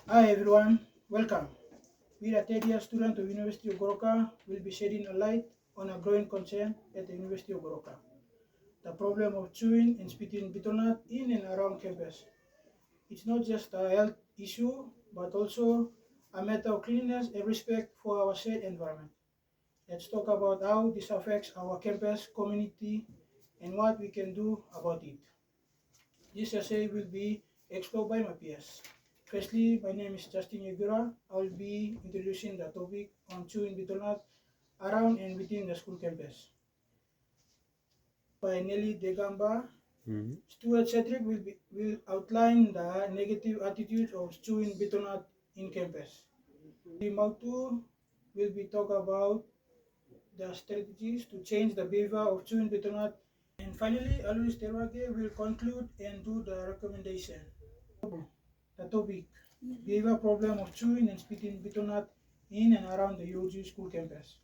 Hi everyone, welcome. We are third year student of University of Goroka will be shedding a light on a growing concern at the University of Goroka. The problem of chewing and spitting betelnut in and around campus. It's not just a health issue, but also a matter of cleanliness and respect for our shared environment. Let's talk about how this affects our campus community and what we can do about it. This essay will be explored by my peers. Firstly, my name is Justin Yegura. I will be introducing the topic on chewing betelnut around and within the school campus. By Nelly Degamba, Stuart Cedric will outline the negative attitudes of chewing betelnut in campus. Mautu will be talk about the strategies to change the behavior of chewing betelnut. And finally, Alois Terwage will conclude and do the recommendation. The topic, behavior problem of chewing and spitting betelnut in and around the UOG school campus.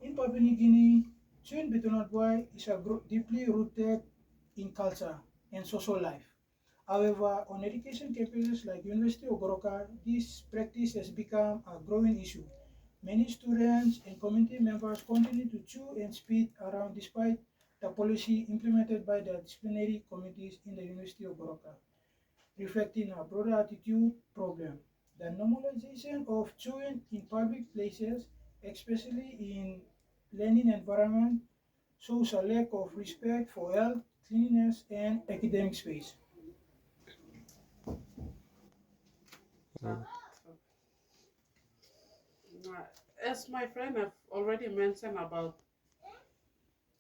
In Papua New Guinea, chewing betelnut boy is deeply rooted in culture and social life. However, on education campuses like University of Goroka, this practice has become a growing issue. Many students and community members continue to chew and spit around despite the policy implemented by the disciplinary committees in the University of Goroka, reflecting a broader attitude problem. The normalization of chewing in public places, especially in learning environment, shows a lack of respect for health, cleanliness, and academic space. Uh, as my friend have already mentioned about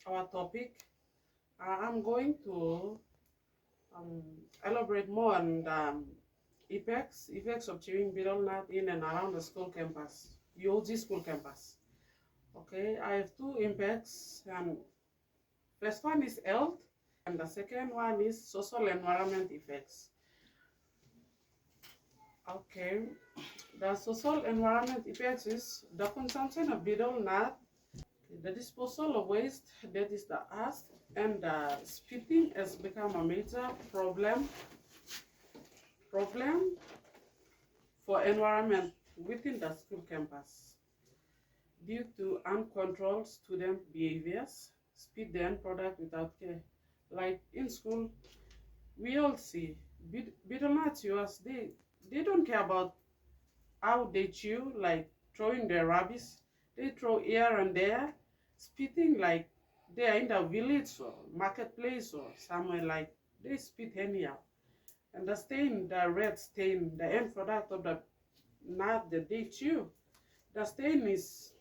our topic, I'm going to um, elaborate more on the effects of chewing betel nut in and around the school campus, UOG school campus. Okay, I have two impacts, and first one is health, and the second one is social environment effects. Okay, the social environment effects is the consumption of betel nut, the disposal of waste, that is the ask, and the spitting has become a major problem for environment within the school campus due to uncontrolled student behaviors, spit the end product without care. Like in school, we all see betel nut chewers, they don't care about how they chew, like throwing their rubbish. They throw here and there, spitting like they are in the village or marketplace or somewhere, like they spit anyhow. And the stain, the red stain, the end product of the nut that they chew, the stain is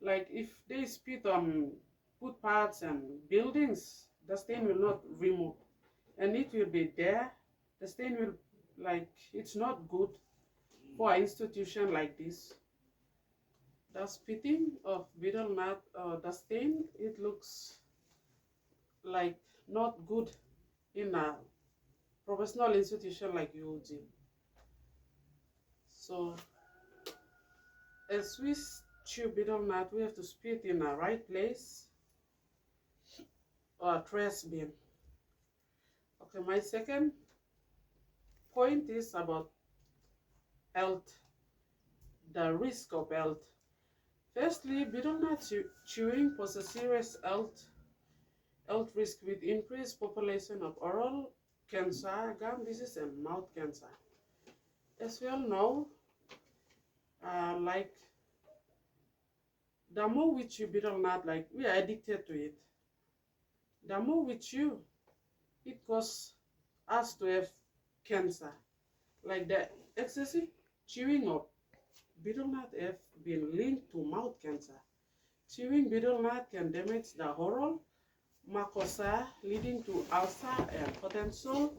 like if they spit on footpaths and buildings, the stain will not remove. And it will be there. The stain will, like, it's not good for an institution like this. The spitting of betel nut, the stain, it looks like not good in a professional institution like UOG. So as we chew betel nut, we have to spit in a right place or a trash bin. Okay, my second point is about health, the risk of health. Firstly, betel nut chewing poses serious health risk with increased population of oral cancer, gum disease, and mouth cancer. As we all know, like the more we chew betel nut, like we are addicted to it. The more we chew, it causes us to have cancer. Like the excessive chewing of betel nut have been linked to mouth cancer. Chewing betel nut can damage the oral mucosa, leading to ulcer and potential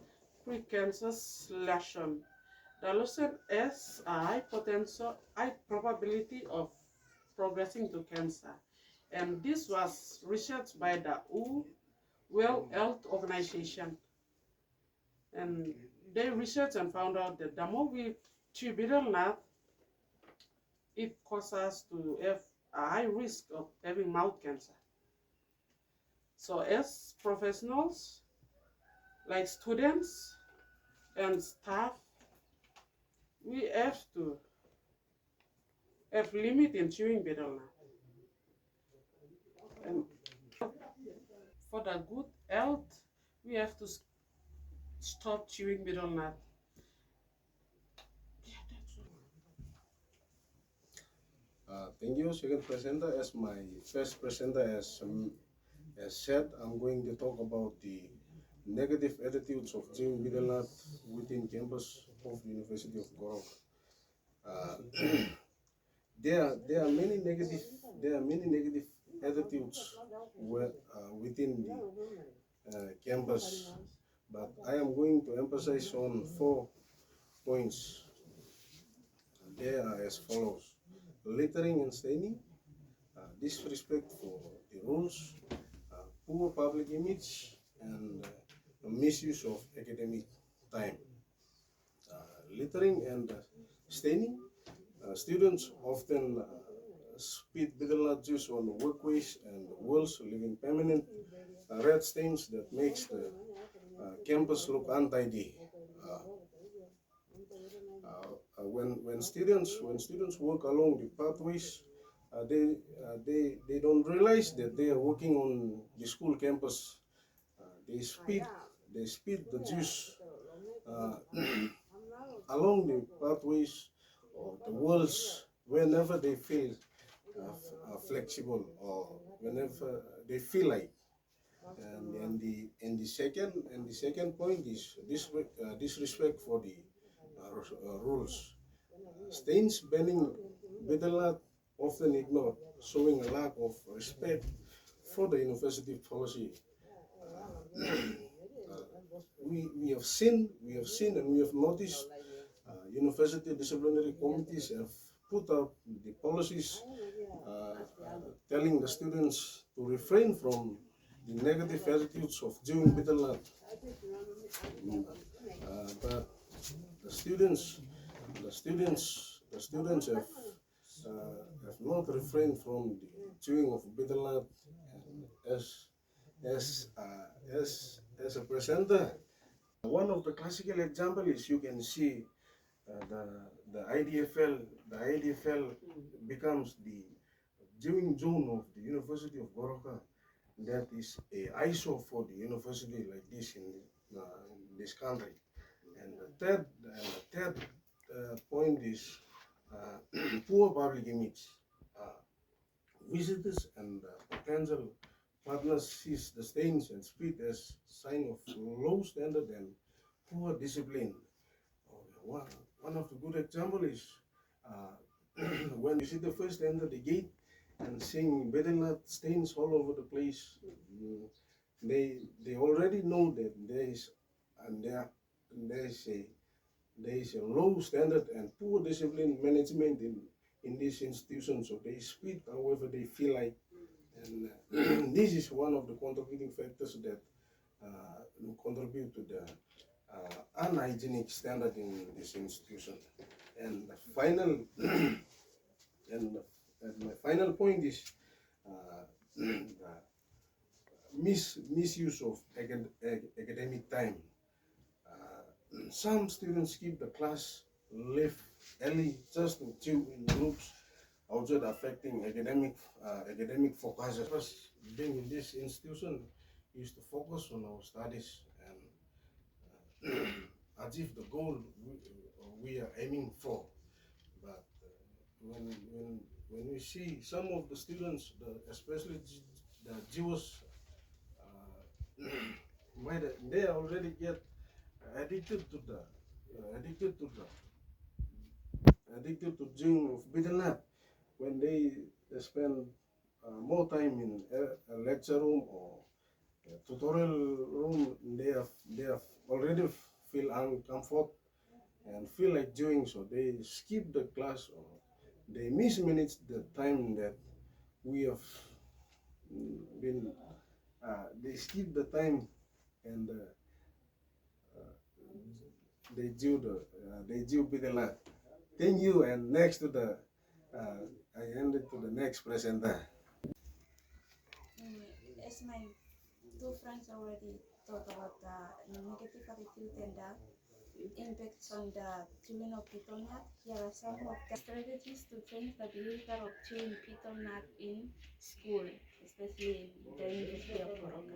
precancerous lesion. The lesion has a high probability of progressing to cancer. And this was researched by the World Health Organization. And they researched and found out that the more we chew betel nut, it causes us to have a high risk of having mouth cancer. So as professionals, like students and staff, limit in chewing betelnut. And for the good health, we have to stop chewing betelnut. Thank you, second presenter. As my first presenter has said, I'm going to talk about the negative attitudes of chewing betelnut within campus of the University of Gorok. There are many negative attitudes within the campus, but I am going to emphasize on 4 points. They are as follows: littering and staining, disrespect for the rules, poor public image, and misuse of academic time. Littering and staining, students often spit betelnut juice on walkways and walls, leaving permanent red stains that makes the campus look untidy. When students walk along the pathways, they don't realize that they are walking on the school campus. They spit the juice along the pathways or the walls whenever they feel flexible or whenever they feel like. And the second point is disrespect for the rules. Stains banning betelnut often ignored, showing a lack of respect for the university policy. We have seen and we have noticed university disciplinary committees have put out the policies telling the students to refrain from the negative attitudes of chewing betelnut. But the students have not refrained from the chewing of betelnut. As as a presenter, one of the classical example is you can see the IDFL. The IDFL becomes the chewing zone of the University of Goroka. That is a ISO for the university like this in this country. And the third point is poor public image. Visitors and potential partners sees the stains and spit as sign of low standard and poor discipline. One of the good example is when visitor first enter the gate and seeing betelnut stains all over the place. They already know that there is a low standard and poor discipline management in this institution, so they speak however they feel like, and this is one of the contributing factors that contribute to the unhygienic standard in this institution. And the final and my final point is misuse of academic time. Some students skip the class, leave early just to chew in groups, outside affecting academic focus. Us being in this institution is to focus on our studies and achieve the goal we are aiming for. But when we see some of the students, especially the Jews, they already get addicted to the addicted to drink of betelnut. When they spend more time in a lecture room or a tutorial room, they have already feel uncomfort and feel like doing so. They skip the class or they mismanage the time that we have been. They skip the time and they do betelnut. Thank you. And next to the I hand it to the next presenter. As my two friends already talked about the negative attitude and the impacts on the chewing of betel nut. Here are some of the strategies to change the behavior of chewing betel nut in school, especially in the University of Morocco.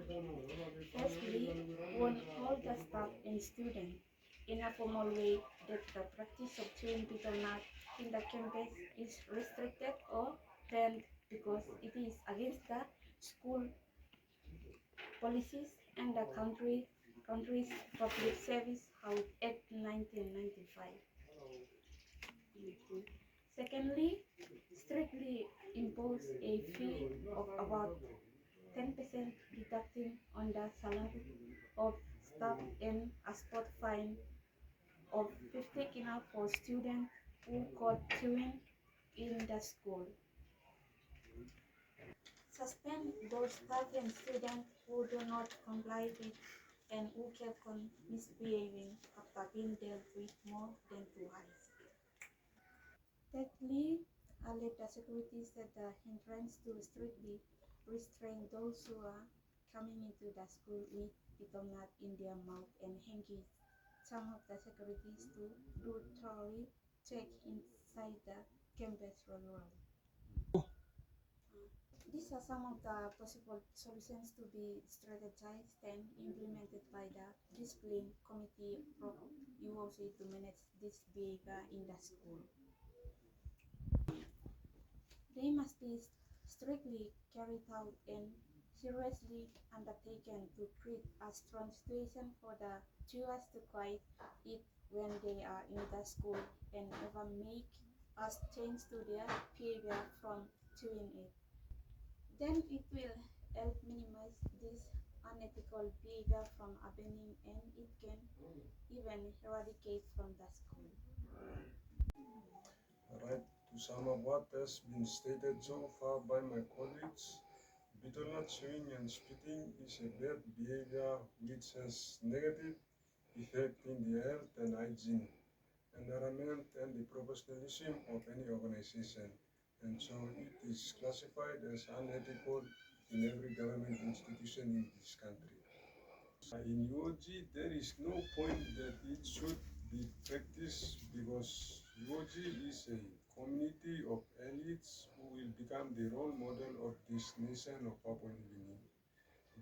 Firstly, warn all the staff and students in a formal way that the practice of chewing betel nut in the campus is restricted or banned because it is against the school policies and the country's Public Service Act 1995. Secondly, strictly impose a fee of about 10% deducting on the salary of staff and a spot fine of 50 kina for students who caught chewing in the school. Suspend those staff and students who do not comply with and who keep on misbehaving after being dealt with more than twice. Thirdly, alert the securities at the entrance to strictly restrain those who are coming into the school with betel nut in their mouth and engage some of the securities to do thorough check inside the campus regularly. These are some of the possible solutions to be strategized and implemented by the discipline committee of UOG to manage this behavior in the school. They must be strictly carried out and seriously undertaken to create a strong situation for the chewers to quiet it when they are in the school and never make us change to their behavior from chewing it. Then it will help minimize this unethical behavior from happening and it can even eradicate from the school. Right, to sum up what has been stated so far by my colleagues, betel chewing and spitting is a bad behavior which has negative effect in the health and hygiene, environment and the professionalism of any organization. And so it is classified as unethical in every government institution in this country. In UOG, there is no point that it should be practiced because UOG is a community of elites who will become the role model of this nation of Papua New Guinea.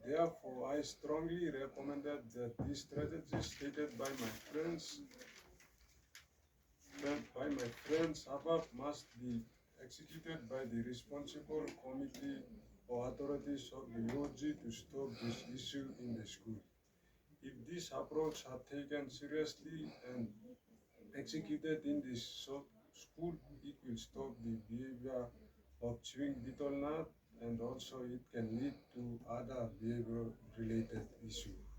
Therefore, I strongly recommended that this strategy stated by my friends above must be executed by the responsible committee or authorities of the UOG to stop this issue in the school. If this approach are taken seriously and executed in this school, it will stop the behavior of chewing betel nut and also it can lead to other behavior related issues.